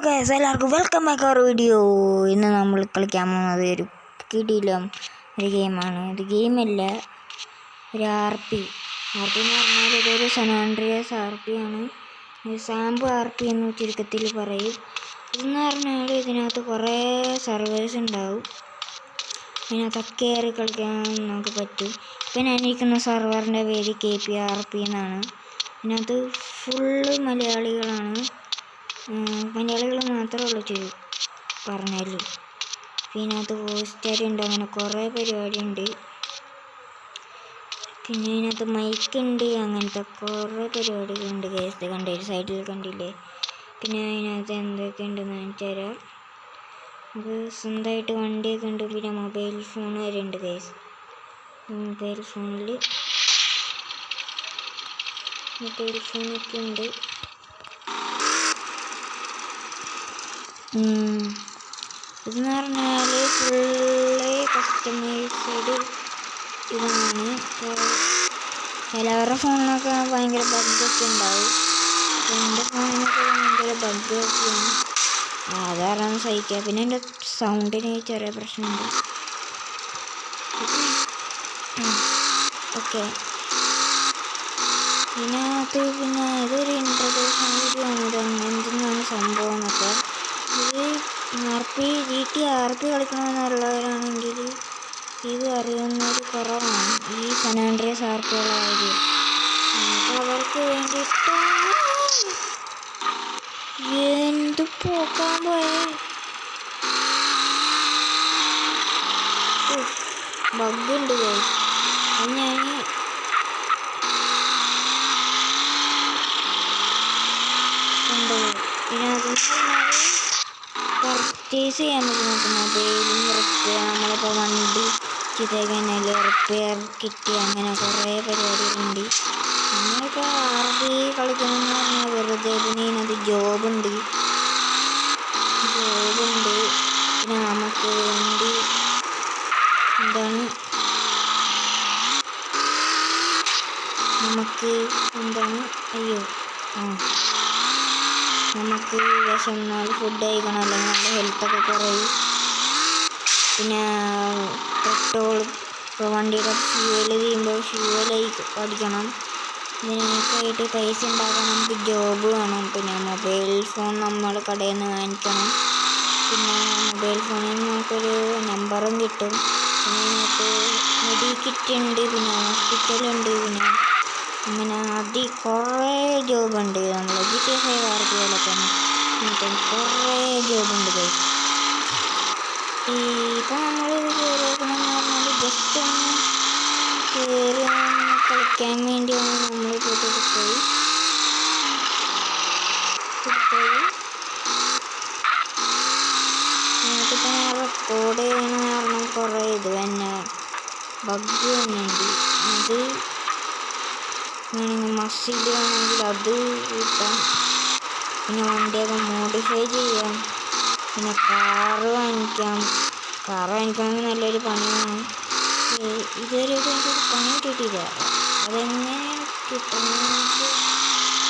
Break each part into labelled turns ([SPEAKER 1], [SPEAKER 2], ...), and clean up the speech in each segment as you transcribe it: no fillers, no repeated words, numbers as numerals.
[SPEAKER 1] Guys, എല്ലാവർക്കും welcome back അവർ video. ഇന്ന് നമ്മൾ കളിക്കാൻ പോകുന്നത് ഒരു കിടിലം ഒരു ഗെയിമാണ്. ഇത് ഗെയിമല്ല, ഒരു RP എന്ന് പറഞ്ഞാൽ ഇതൊരു സാൻ ആൻഡ്രിയാസ് RP ആണ്. സാമ്പ് RP എന്ന് ചുരുക്കത്തിൽ പറയും. ഇതെന്ന് പറഞ്ഞാൽ ഇതിനകത്ത് കുറേ സർവേഴ്സ് ഉണ്ടാവും. ഇതിനകത്തൊക്കെ കയറി കളിക്കാൻ നമുക്ക് പറ്റും. ഇപ്പം ഞാനിരിക്കുന്ന സർവറിൻ്റെ പേര് KPRP എന്നാണ്. ഇതിനകത്ത് ഫുള്ള് മലയാളികളാണ്. മലയാളികൾ മാത്രമേ ഉള്ളൂ പറഞ്ഞാൽ. ഇതിനകത്ത് വോയിസ് ചാറ്റ് ഉണ്ട്, അങ്ങനെ കുറേ പരിപാടിയുണ്ട്. പിന്നെ ഇതിനകത്ത് മൈക്കുണ്ട്, അങ്ങനത്തെ കുറേ പരിപാടികളുണ്ട്. കേസ് കണ്ടില്ലേ, സൈഡിൽ കണ്ടില്ലേ. പിന്നെ അതിനകത്ത് എന്തൊക്കെ ഉണ്ടെന്ന് വെച്ചാൽ നമുക്ക് സ്വന്തമായിട്ട് വണ്ടിയൊക്കെ ഉണ്ട്. പിന്നെ മൊബൈൽ ഫോൺ വരെ ഉണ്ട്. കേസ് മൊബൈൽ ഫോണൊക്കെ ഉണ്ട്. ഇതെന്ന് പറഞ്ഞാൽ ഫുള്ള് കസ്റ്റമൈസ്ഡ് ഇതാണ്. ചിലവരുടെ ഫോണിനൊക്കെ ഭയങ്കര ബഗ്ഗൊക്കെ ഉണ്ടാവും. എൻ്റെ ഫോണിനൊക്കെ ഭയങ്കര ബഗ്ഗൊക്കെയാണ്. അതാണ് സഹിക്കുക. പിന്നെ എൻ്റെ സൗണ്ടിന് ചെറിയ പ്രശ്നമുണ്ട്. ഓക്കെ, ഇതിനകത്ത് പിന്നെ ഇതൊരു ഇൻട്രൊഡക്ഷൻ വീഡിയോ ആണ്. ഇത് എന്തെന്നാണ് സംഭവം എന്നൊക്കെ. ഇത് RP കളിക്കണമെന്നുള്ളവരാണെങ്കിൽ ഇത് അറിയുന്നവർ കുറവാണ്. ഈ സാൻ ആൻഡ്രിയാസ് RPകളായത് അവർക്ക് വേണ്ടിയിട്ട് എന്ത് പോക്കാൻ പോയേ. ബഗ്ഗുണ്ട്. അത് ഞാൻ ഇതിനകത്ത് പർച്ചേസ് ചെയ്യാൻ പറ്റും. മൊബൈലും നമ്മളിപ്പോൾ വണ്ടി ചെയ്തേക്കാൽ റിപ്പയർ കിറ്റ്, അങ്ങനെ കുറേ പരിപാടികളുണ്ട്. നമ്മളിപ്പോൾ RP കളിക്കണമെന്ന് പറഞ്ഞാൽ വെറുതെ. പിന്നെ ഇതിനകത്ത് ജോബുണ്ട്. പിന്നെ നമുക്ക് വേണ്ടി നമുക്ക് വിശന്നാൽ ഫുഡ് കഴിക്കണം, അല്ലെങ്കിൽ നമ്മുടെ ഹെൽത്തൊക്കെ കുറയും. പിന്നെ പെട്രോൾ, ഇപ്പോൾ വണ്ടിയുടെ ഫ്യൂവൽ ചെയ്യുമ്പോൾ ഫ്യൂവൽ അടിക്കണം. ഇതിനൊക്കെ ആയിട്ട് പൈസ ഉണ്ടാക്കാൻ നമുക്ക് ജോബ് വേണം. പിന്നെ മൊബൈൽ ഫോൺ നമ്മൾ കടയിൽ നിന്ന് വാങ്ങിക്കണം. പിന്നെ മൊബൈൽ ഫോണിൽ നമുക്കൊരു നമ്പറും കിട്ടും. പിന്നെ ഇതിനകത്ത് മെഡിക്കിറ്റ് ഉണ്ട്, പിന്നെ ഹോസ്പിറ്റലുണ്ട്. പിന്നെ അങ്ങനെ കുറേ ജോബുണ്ട്. നമ്മൾ GTA 5 RP പോലെ തന്നെ കുറേ ജോബുണ്ട്. ഇപ്പം നമ്മളിത് കയറിയേക്കണമെന്ന് പറഞ്ഞാൽ ജസ്റ്റ് ഒന്ന് കയറി കളിക്കാൻ വേണ്ടിയാണ് നമ്മളിപ്പോൾ കൊടുത്തത്. ഇതിനകത്തിപ്പോൾ ഞാൻ റെക്കോർഡ് ചെയ്യണ കാരണം കുറേ ഇത് തന്നെ ബഗ് തന്നെയുണ്ട്. അത് മസിൽ ആണെങ്കിൽ അത് കിട്ടാം. പിന്നെ വണ്ടിയൊക്കെ മോഡിഫൈ ചെയ്യാം. പിന്നെ കാറ് വാങ്ങിക്കണമെങ്കിൽ നല്ലൊരു പണിയാണ്. ഇതുവരെ എനിക്കൊരു പണി കിട്ടിയില്ല. അതെങ്ങനെയാണ് കിട്ടുന്നത്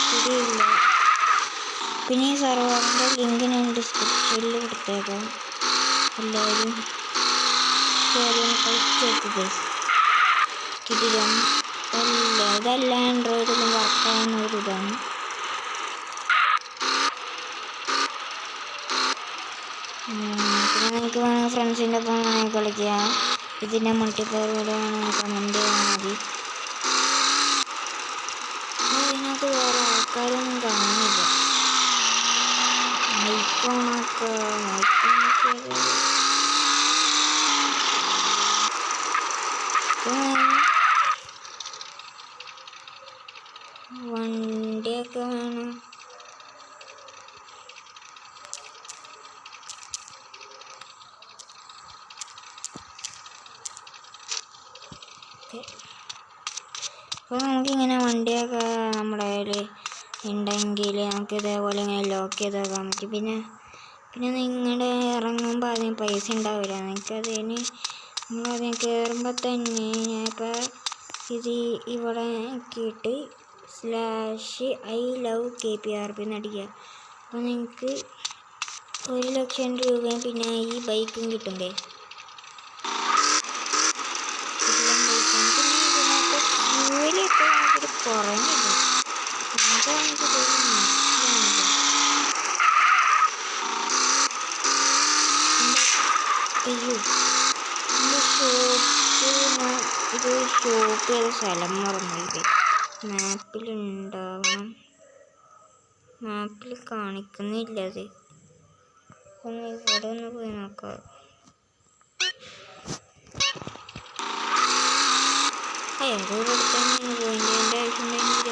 [SPEAKER 1] ശരിയില്ല. പിന്നെ ഈ സർവറിൻ്റെ ലിങ്ക് ഞാൻ ഡിസ്ക്രിപ്ഷനിൽ കൊടുത്തേക്കാം. എല്ലാവരും കയറി കളിച്ച് നോക്കുക. കിട്ടില്ല, ഇതല്ല ആൻഡ്രോയിഡിലും വർക്കാവുന്ന ഒരിതാണ്. പിന്നെ നിങ്ങൾക്ക് വേണമെങ്കിൽ ഫ്രണ്ട്സിൻ്റെ ഒപ്പം വേണമെങ്കിൽ കളിക്കുക. ഇതിൻ്റെ മൾട്ടിപ്ലെയർ കൂടെ വേണമെങ്കിൽ കമൻറ്റ് ചെയ്യാൻ മതി. ഇതിനകത്ത് വേറെ ആൾക്കാരൊന്നും കാണുന്നില്ല. മൈക്കോണൊക്കെ വണ്ടിയൊക്കെ വേണം. അപ്പോൾ നമുക്കിങ്ങനെ വണ്ടിയൊക്കെ നമ്മുടെ കയ്യിൽ ഉണ്ടെങ്കിൽ നമുക്ക് ഇതേപോലെ ഇങ്ങനെ ലോക്ക് ചെയ്തേക്കാൻ പറ്റും. പിന്നെ നിങ്ങളുടെ ഇറങ്ങുമ്പോൾ അതിന് പൈസ ഉണ്ടാവില്ല. നിങ്ങൾക്കതിന് നമ്മളതിന് കയറുമ്പോൾ തന്നെ ഞാനിപ്പോൾ ഇത് ഇവിടെ ആക്കിയിട്ട് /I love KPRP എന്നടിക്കുക. അപ്പോൾ നിങ്ങൾക്ക് 1,00,000 രൂപയും പിന്നെ ഈ ബൈക്കും കിട്ടുമ്പേ ഫ്യൂവലൊക്കെ നമുക്കൊരു കുറഞ്ഞില്ല. എന്താണ് ഇത് മനസ്സിലാവുന്നില്ല. അയ്യോ എൻ്റെ ഇത് ഷോപ്പ് ചെയ്ത സ്ഥലം മറന്നില്ലേ. മാപ്പിലുണ്ടാവണം. മാപ്പിൽ കാണിക്കുന്നില്ല. അത് ഒന്ന് ഇവിടെ ഒന്ന് പോയി നോക്കാം. എന്തോ എടുത്താണ് പോയിന്റ്. എൻ്റെ ആവശ്യമുണ്ടെങ്കിൽ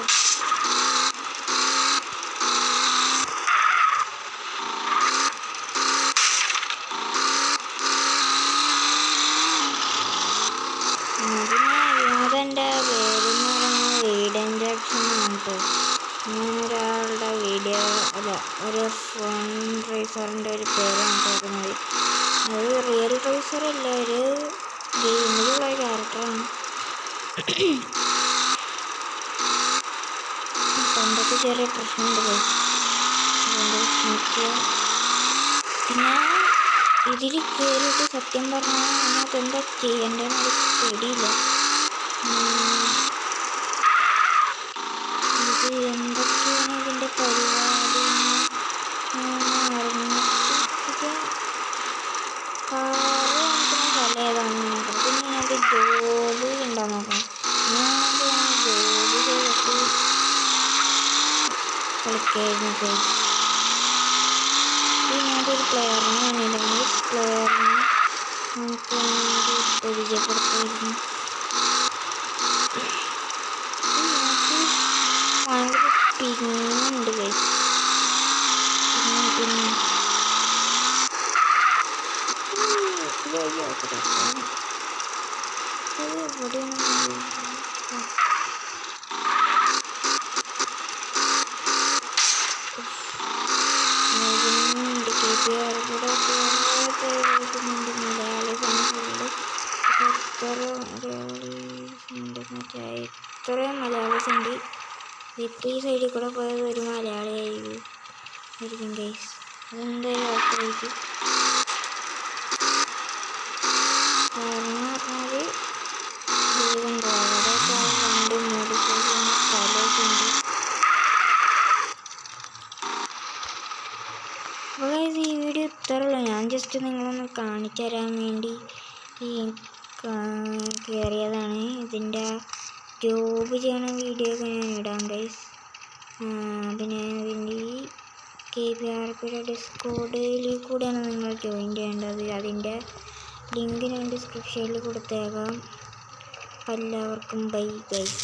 [SPEAKER 1] അതെൻ്റെ പേരെന്ന് പറയുന്നത് വീഡിയോ ഇൻട്രാക്ഷൻ ആണ്. ഒരാളുടെ വീഡിയോ അല്ല ഒരു ഫണ്ട് റേസറിൻ്റെ ഒരു പേരാണ് കേൾക്കുന്നത്. അത് റിയൽ റേസറല്ല, ഒരു ഗെയിമിലുള്ള ക്യാരക്ടറാണ്. തൊണ്ടയ്ക്ക് ചെറിയ പ്രശ്നമുണ്ട്. അതുകൊണ്ട് ക്ഷമിക്കുക. പിന്നെ ഇതിൽ കയറിയിട്ട് സത്യം പറഞ്ഞാൽ അതിനകത്ത് എന്താ ചെയ്യേണ്ടതെന്ന് പേടിയില്ല. ഇത് എന്തൊക്കെയാണ് ഇതിൻ്റെ പരിപാടി അറിഞ്ഞിട്ട് കാറ് കാണിക്കുന്ന സ്ഥലം ഏതാണെന്ന് നോക്കണം. പിന്നെ ഞങ്ങൾക്ക് ജോബ് ഉണ്ടാകാൻ നോക്കണം. ഞാനത് ജോബ് ചെയ്തിട്ട് കളിക്കായിരുന്നു. ഇതിനകത്തൊരു പ്ലെയറിനെ വേണ്ടിയില്ലെങ്കിൽ പ്ലെയറിനെ നമുക്ക് വേണമെങ്കിൽ പരിചയപ്പെടുത്തായിരുന്നു. ഭയങ്കര പിന്നുണ്ട് ഗൈസ്. പിന്നെ ഇത്രയും മലയാളീസ് ഉണ്ട്. ഇപ്പോൾ ഈ സൈഡിൽ കൂടെ പോയത് ഒരു മലയാളിയായിരിക്കും ഗൈസ്. അതെന്തായാലും ഉറപ്പായിരിക്കും. കാരണം പറഞ്ഞാൽ ദൈവമുണ്ടോ അവിടെയൊക്കെ വണ്ടി മോഡിഫൈ ചെയ്യുന്ന സ്ഥലമൊക്കെ ഉണ്ട്. അപ്പോൾ ഗൈസ് ഈ വീഡിയോ ഇത്രയുള്ളൂ. ഞാൻ ജസ്റ്റ് നിങ്ങളൊന്ന് കാണിച്ചു തരാൻ വേണ്ടി ഈ കയറിയതാണ്. ഇതിൻ്റെ ജോബ് ചെയ്യണ വീഡിയോ ഒക്കെ ഞാൻ ഇടാം ഗൈസ്. പിന്നെ അതിൻ്റെ ഈ KPRPയുടെ ഡിസ്കോഡിൽ കൂടെയാണ് നിങ്ങൾ ജോയിൻ ചെയ്യേണ്ടത്. അതിൻ്റെ ലിങ്ക് ഞാൻ ഡിസ്ക്രിപ്ഷനിൽ കൊടുത്തേക്കാം. എല്ലാവർക്കും ബൈ ഗൈസ്.